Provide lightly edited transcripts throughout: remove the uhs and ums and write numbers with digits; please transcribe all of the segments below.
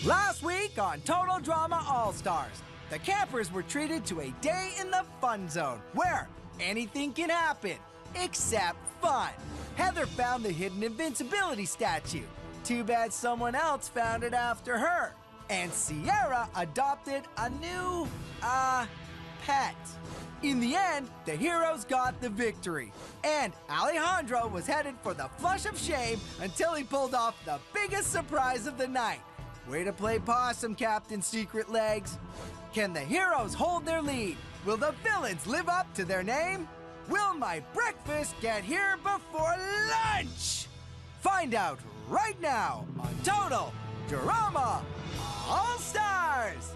Last week on Total Drama All-Stars, the campers were treated to a day in the fun zone where anything can happen except fun. Heather found the hidden invincibility statue. Too bad someone else found it after her. And Sierra adopted a new, pet. In the end, the heroes got the victory. And Alejandro was headed for the flush of shame until he pulled off the biggest surprise of the night. Way to play possum, Captain Secret Legs. Can the heroes hold their lead? Will the villains live up to their name? Will my breakfast get here before lunch? Find out right now on Total Drama All-Stars!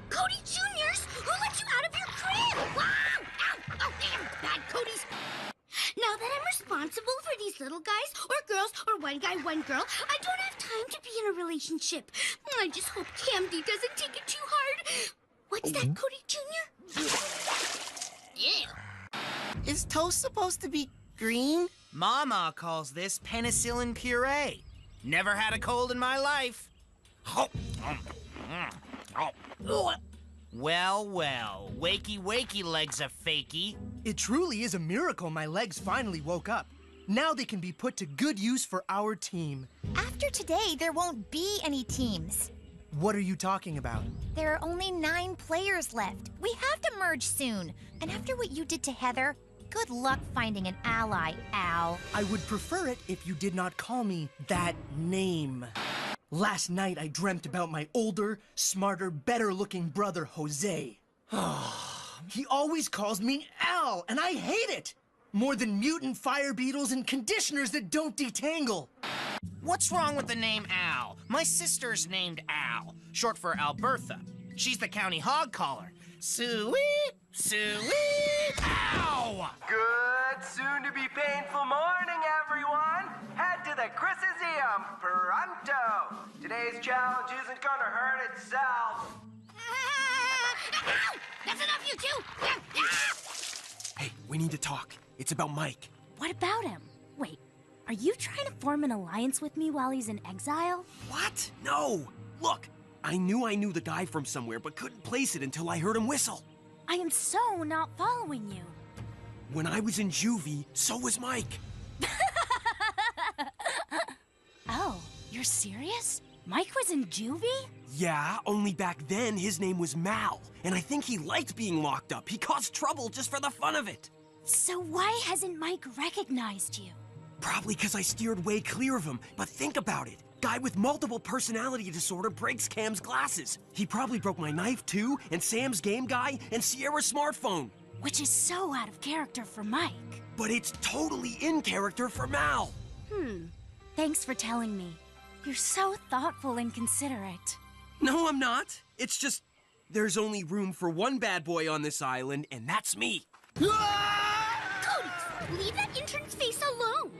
Cody Juniors, who let you out of your crib? Wow! Ow! Oh, damn! Bad Cody's. Now that I'm responsible for these little guys or girls or one guy, one girl, I don't have time to be in a relationship. I just hope Camdy doesn't take it too hard. What's that, Cody Jr.? Yeah. Is toast supposed to be green? Mama calls this penicillin puree. Never had a cold in my life. Well, well, wakey wakey legs a fakey. It truly is a miracle my legs finally woke up. Now they can be put to good use for our team. After today, there won't be any teams. What are you talking about? There are only 9 players left. We have to merge soon. And after what you did to Heather, good luck finding an ally, Al. I would prefer it if you did not call me that name. Last night I dreamt about my older, smarter, better-looking brother, Jose. He always calls me Al, and I hate it! More than mutant fire beetles and conditioners that don't detangle. What's wrong with the name Al? My sister's named Al, short for Albertha. She's the county hog caller. Sweet, sweet, ow! Good, soon-to-be painful morning, everyone! Head to the Chrysiseum pronto! Today's challenge isn't gonna hurt itself. Ow! That's enough, you two! Hey, we need to talk. It's about Mike. What about him? Wait, are you trying to form an alliance with me while he's in exile? What? No! Look, I knew the guy from somewhere, but couldn't place it until I heard him whistle. I am so not following you. When I was in juvie, so was Mike. Oh, you're serious? Mike was in juvie? Yeah, only back then his name was Mal, and I think he liked being locked up. He caused trouble just for the fun of it. So why hasn't Mike recognized you? Probably because I steered way clear of him, but think about it. Guy with multiple personality disorder breaks Cam's glasses. He probably broke my knife too, and Sam's game guy, and Sierra's smartphone. Which is so out of character for Mike. But it's totally in character for Mal. Thanks for telling me. You're so thoughtful and considerate. No, I'm not. It's just, there's only room for one bad boy on this island, and that's me. Cody, leave that intern's face alone.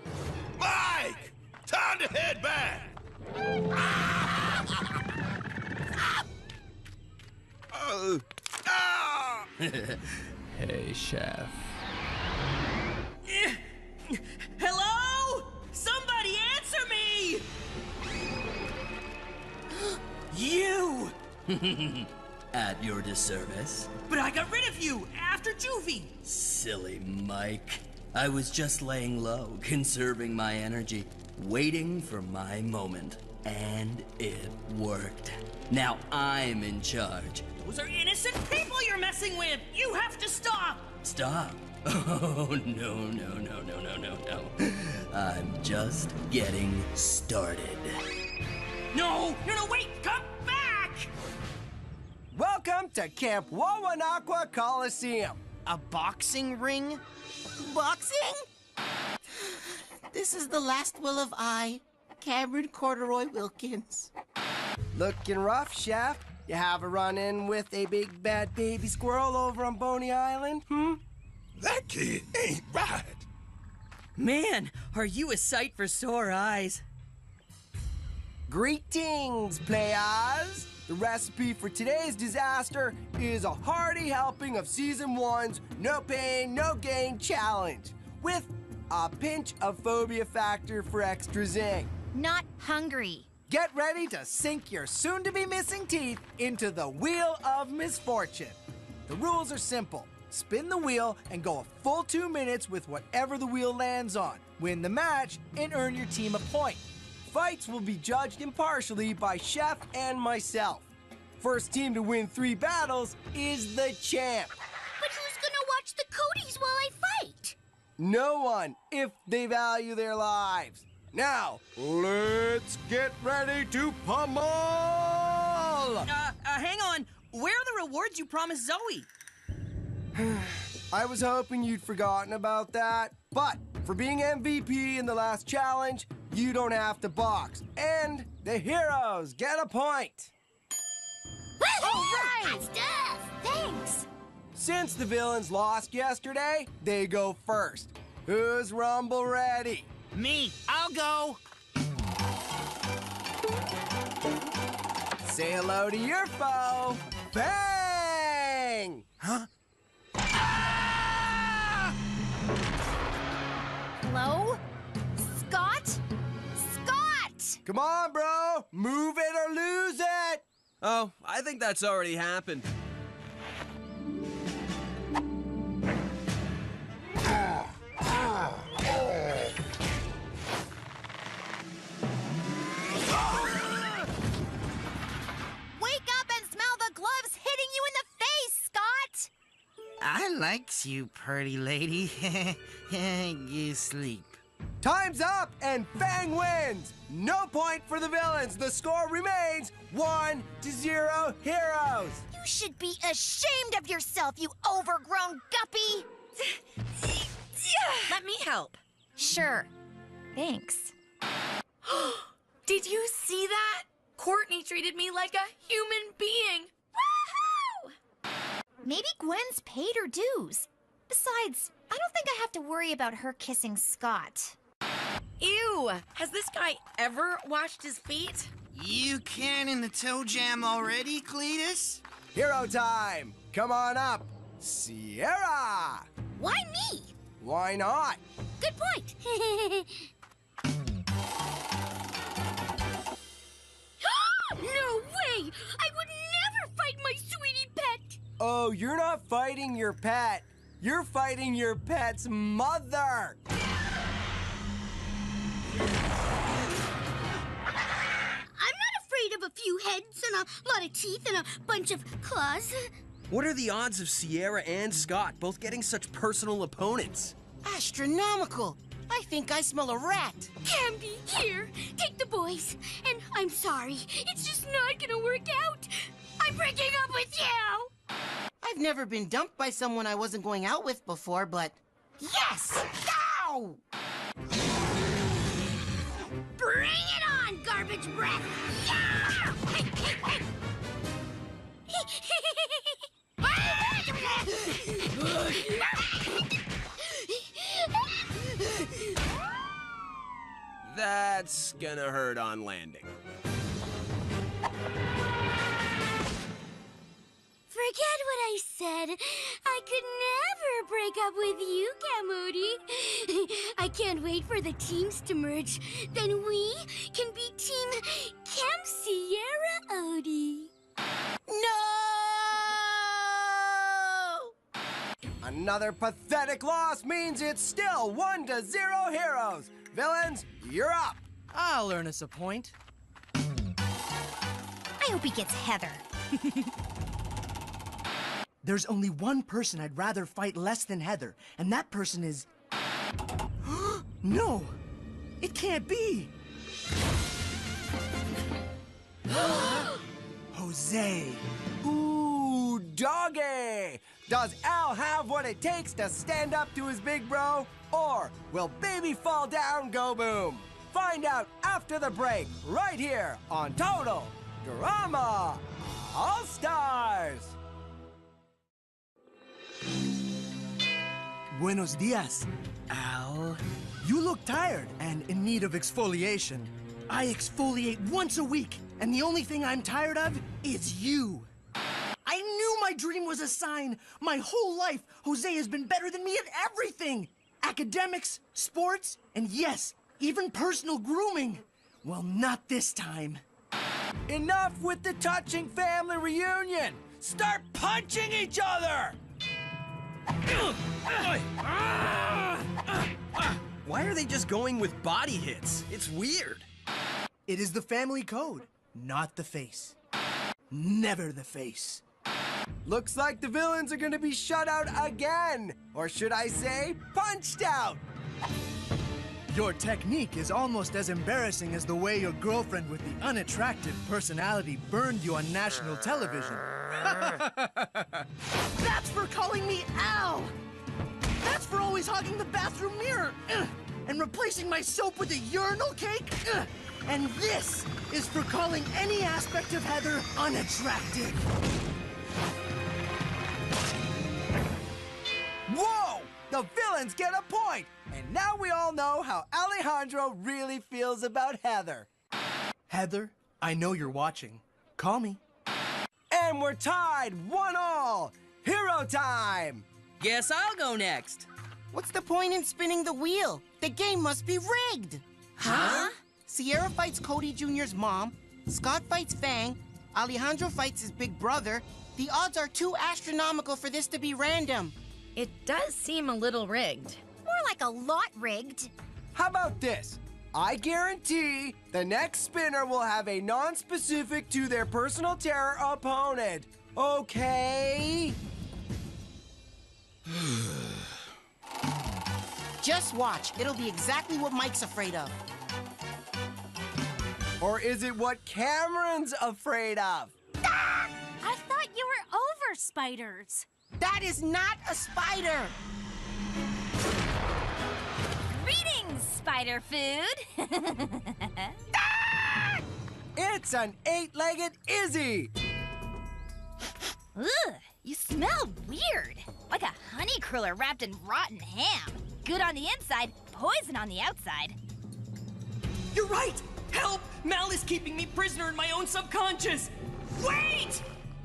Mike! Time to head back! Hey, Chef. Hello? Somebody answer me! You! At your disservice. But I got rid of you after juvie. Silly Mike. I was just laying low, conserving my energy, waiting for my moment. And it worked. Now I'm in charge. Those are innocent people you're messing with. You have to stop. Stop. Oh, no. I'm just getting started. No, wait, come back! Welcome to Camp Wawanakwa Coliseum. A boxing ring? Boxing? This is the last will of I, Cameron Corduroy Wilkins. Looking rough, Chef. You have a run-in with a big bad baby squirrel over on Boney Island, That kid ain't right. Man, are you a sight for sore eyes? Greetings, players! The recipe for today's disaster is a hearty helping of Season 1's No Pain, No Gain challenge, with a pinch of phobia factor for extra zing. Not hungry. Get ready to sink your soon-to-be-missing teeth into the Wheel of Misfortune. The rules are simple. Spin the wheel and go a full 2 minutes with whatever the wheel lands on. Win the match and earn your team a point. Fights will be judged impartially by Chef and myself. First team to win 3 battles is the champ. But who's gonna watch the Codys while I fight? No one, if they value their lives. Now, let's get ready to pummel! Hang on. Where are the rewards you promised Zoe? I was hoping you'd forgotten about that, but for being MVP in the last challenge, you don't have to box. And the heroes get a point. Hot stuff! Thanks. Since the villains lost yesterday, they go first. Who's Rumble ready? Me, I'll go. Say hello to your foe. Bang! Huh? Hello? Scott? Scott! Come on, bro. Move it or lose it. Oh, I think that's already happened. Wake up and smell the gloves hitting you in the face, Scott! I likes you, pretty lady. You sleep. Time's up and Fang wins. No point for the villains. The score remains 1-0 heroes. You should be ashamed of yourself, you overgrown guppy! Let me help. Sure. Thanks. Did you see that? Courtney treated me like a human being. Woohoo! Maybe Gwen's paid her dues. Besides, I don't think I have to worry about her kissing Scott. Ew! Has this guy ever washed his feet? You can in the toe jam already, Cletus? Hero time. Come on up. Sierra. Why me? Why not? Good point. No way! I would never fight my sweetie pet! Oh, you're not fighting your pet. You're fighting your pet's mother. I'm not afraid of a few heads and a lot of teeth and a bunch of claws. What are the odds of Sierra and Scott both getting such personal opponents? Astronomical. I think I smell a rat. Camby, here, take the boys. And I'm sorry, it's just not gonna work out. I'm breaking up with you! I've never been dumped by someone I wasn't going out with before, but... Yes! Ow! Bring it on, garbage breath! Yeah! That's gonna hurt on landing. Forget what I said. I could never break up with you, Camody. I can't wait for the teams to merge. Then we can be Team Cam Sierra Odie. No! Another pathetic loss means it's still 1-0 heroes. Villains, you're up. I'll earn us a point. I hope he gets Heather. There's only one person I'd rather fight less than Heather, and that person is... No! It can't be! Jose! Ooh, doggy! Does Al have what it takes to stand up to his big bro? Or will baby fall down, go boom? Find out after the break, right here on Total Drama All-Stars! Buenos dias, Al. You look tired and in need of exfoliation. I exfoliate once a week, and the only thing I'm tired of is you. I knew my dream was a sign. My whole life, Jose has been better than me at everything. Academics, sports, and yes, even personal grooming. Well, not this time. Enough with the touching family reunion! Start punching each other! Why are they just going with body hits? It's weird. It is the family code, not the face. Never the face. Looks like the villains are gonna be shut out again! Or should I say, punched out! Your technique is almost as embarrassing as the way your girlfriend with the unattractive personality burned you on national television. That's for calling me Al! That's for always hogging the bathroom mirror! And replacing my soap with a urinal cake! And this is for calling any aspect of Heather unattractive. Whoa! The villains get a point! And now we all know how Alejandro really feels about Heather. Heather, I know you're watching. Call me. And we're tied 1-1. Hero time! Guess I'll go next. What's the point in spinning the wheel? The game must be rigged. Huh? Sierra fights Cody Jr.'s mom, Scott fights Fang, Alejandro fights his big brother. The odds are too astronomical for this to be random. It does seem a little rigged. More like a lot rigged. How about this? I guarantee the next spinner will have a non-specific to their personal terror opponent. Okay? Just watch. It'll be exactly what Mike's afraid of. Or is it what Cameron's afraid of? I thought you were over spiders. That is not a spider. Greetings, spider food. It's an 8-legged Izzy! Ugh, you smell weird. Like a honey cruller wrapped in rotten ham. Good on the inside, poison on the outside. You're right! Help! Mal is keeping me prisoner in my own subconscious! Wait!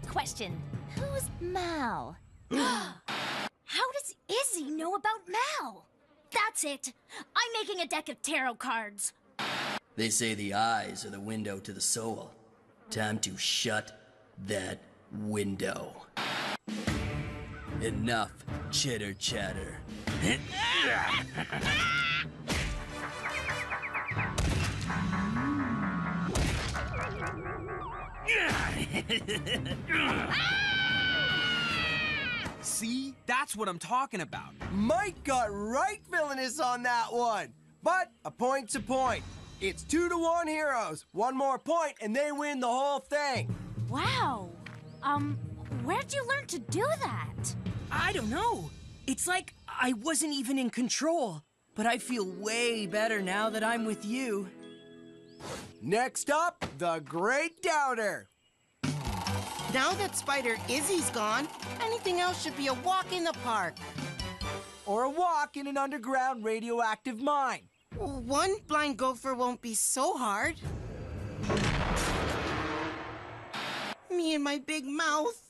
Question, who's Mal? How does Izzy know about Mal? That's it. I'm making a deck of tarot cards. They say the eyes are the window to the soul. Time to shut that window. Enough chitter chatter. See? That's what I'm talking about. Mike got right villainous on that one. But a point's a point. It's 2-1 heroes. One more point and they win the whole thing. Wow. Where'd you learn to do that? I don't know. It's like I wasn't even in control. But I feel way better now that I'm with you. Next up, the Great Doubter. Now that Spider Izzy's gone, anything else should be a walk in the park. Or a walk in an underground radioactive mine. One blind gopher won't be so hard. Me and my big mouth.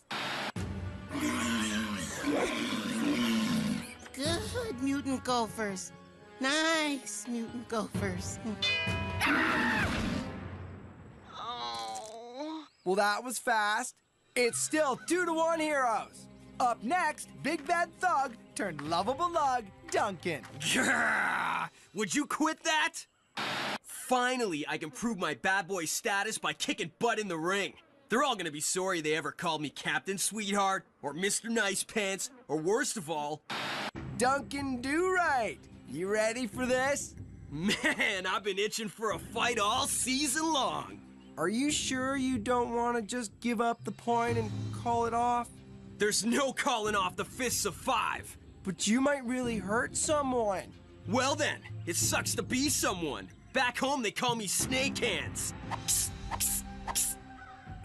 Good mutant gophers. Nice mutant gophers. Well, that was fast. It's still 2-1 heroes. Up next, Big Bad Thug turned lovable lug, Duncan. Would you quit that? Finally, I can prove my bad boy status by kicking butt in the ring. They're all gonna be sorry they ever called me Captain Sweetheart, or Mr. Nice Pants, or worst of all, Duncan Do-Right. You ready for this? man, I've been itching for a fight all season long. Are you sure you don't want to just give up the point and call it off? There's no calling off the fists of 5. But you might really hurt someone. Well then, it sucks to be someone. Back home, they call me Snake Hands.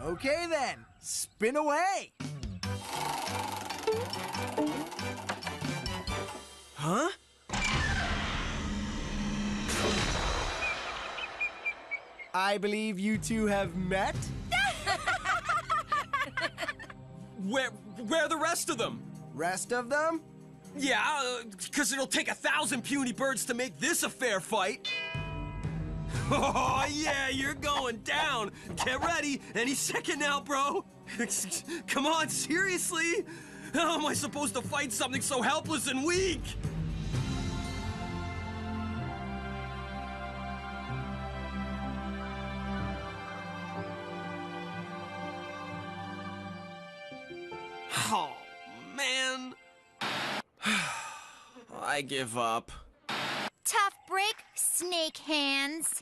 Okay then, spin away. Huh? I believe you two have met? Where are the rest of them? Rest of them? Yeah, because it'll take 1,000 puny birds to make this a fair fight. Oh, yeah, you're going down. Get ready. Any second now, bro. Come on, seriously? How am I supposed to fight something so helpless and weak? Oh, man. I give up. Tough break, snake hands.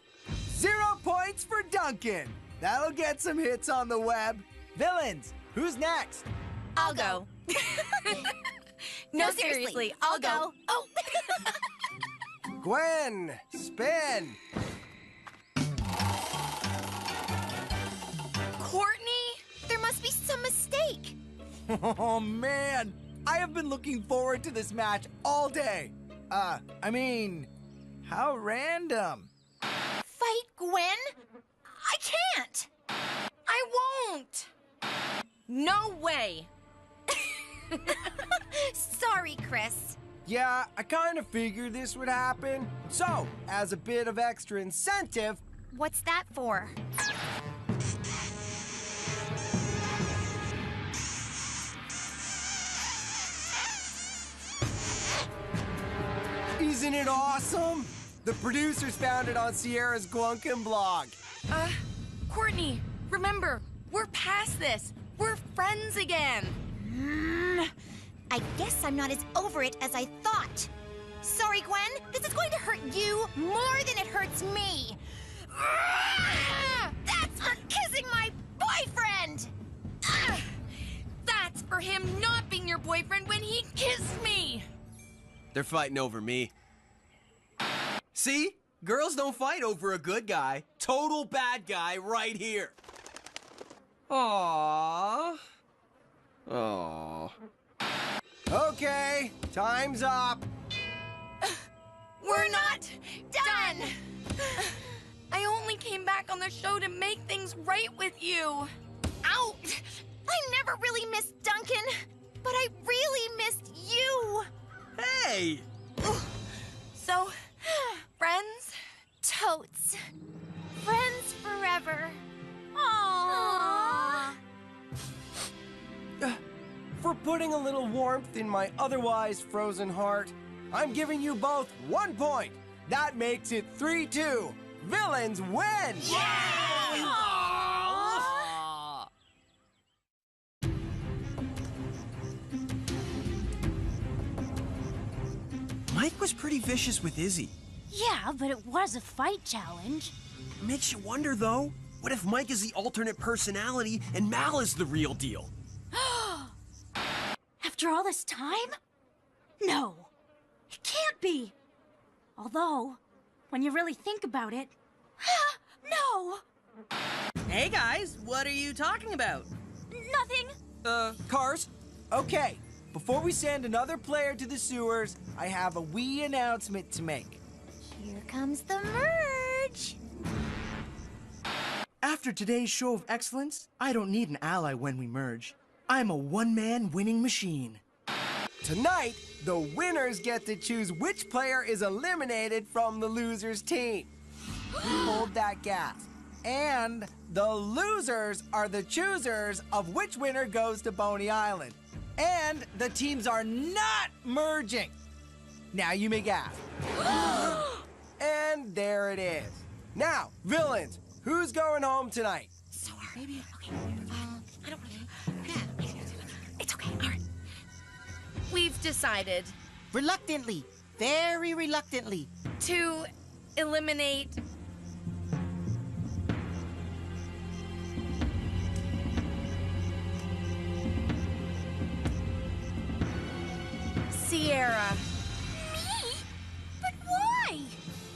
0 points for Duncan. That'll get some hits on the web. Villains, who's next? I'll go. No, seriously, I'll go. Oh. Gwen, spin. Courtney? There must be some mistake. Oh, man. I have been looking forward to this match all day. How random. Fight Gwen? I can't. I won't. No way. Sorry, Chris. Yeah, I kind of figured this would happen. So, as a bit of extra incentive, What's that for? isn't it awesome? The producers found it on Sierra's Glunkin blog. Courtney, remember, we're past this. We're friends again. I guess I'm not as over it as I thought. Sorry, Gwen. This is going to hurt you more than it hurts me. That's for kissing my boyfriend! That's for him not being your boyfriend when he kissed me! They're fighting over me. See? Girls don't fight over a good guy. Total bad guy right here. Aww. Aww. Okay, time's up. We're not done! I only came back on the show to make things right with you. Out! I never really missed Duncan, but I really missed you. Hey! So, friends? Totes. Friends forever. Aww. For putting a little warmth in my otherwise frozen heart, I'm giving you both 1 point. That makes it 3-2. Villains win! Mike was pretty vicious with Izzy. Yeah, but it was a fight challenge. Makes you wonder, though. What if Mike is the alternate personality and Mal is the real deal? After all this time? No, it can't be. Although, when you really think about it, no. Hey guys, what are you talking about? Nothing. Cars? Okay, before we send another player to the sewers, I have a wee announcement to make. Here comes the merge. After today's show of excellence, I don't need an ally when we merge. I'm a one-man winning machine. Tonight, the winners get to choose which player is eliminated from the loser's team. Hold that gas. And the losers are the choosers of which winner goes to Boney Island. And the teams are not merging. Now you may gasp. And there it is. Now, villains, who's going home tonight? So hard. Maybe. Okay. I don't really. Yeah. It's okay. All right. We've decided Reluctantly, very reluctantly. to eliminate Sierra. Me? But why?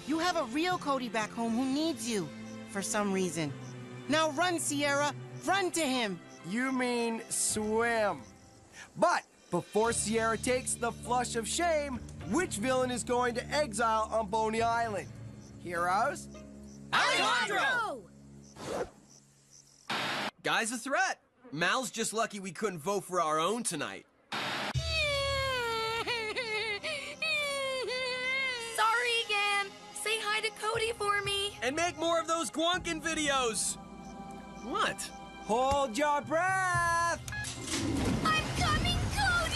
You have a real Cody back home who needs you, for some reason. Now run, Sierra. Run to him. You mean swim. But before Sierra takes the flush of shame, which villain is going to exile on Boney Island? Heroes? Alejandro! Guy's a threat. Mal's just lucky we couldn't vote for our own tonight. Sorry again. Say hi to Cody for me. And make more of those Gwonkin videos. What? Hold your breath! I'm coming, Cody!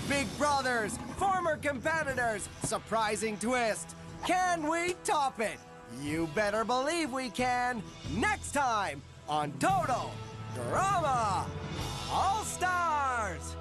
Big brothers, former competitors, surprising twist. Can we top it? You better believe we can. Next time on Total Drama All-Stars!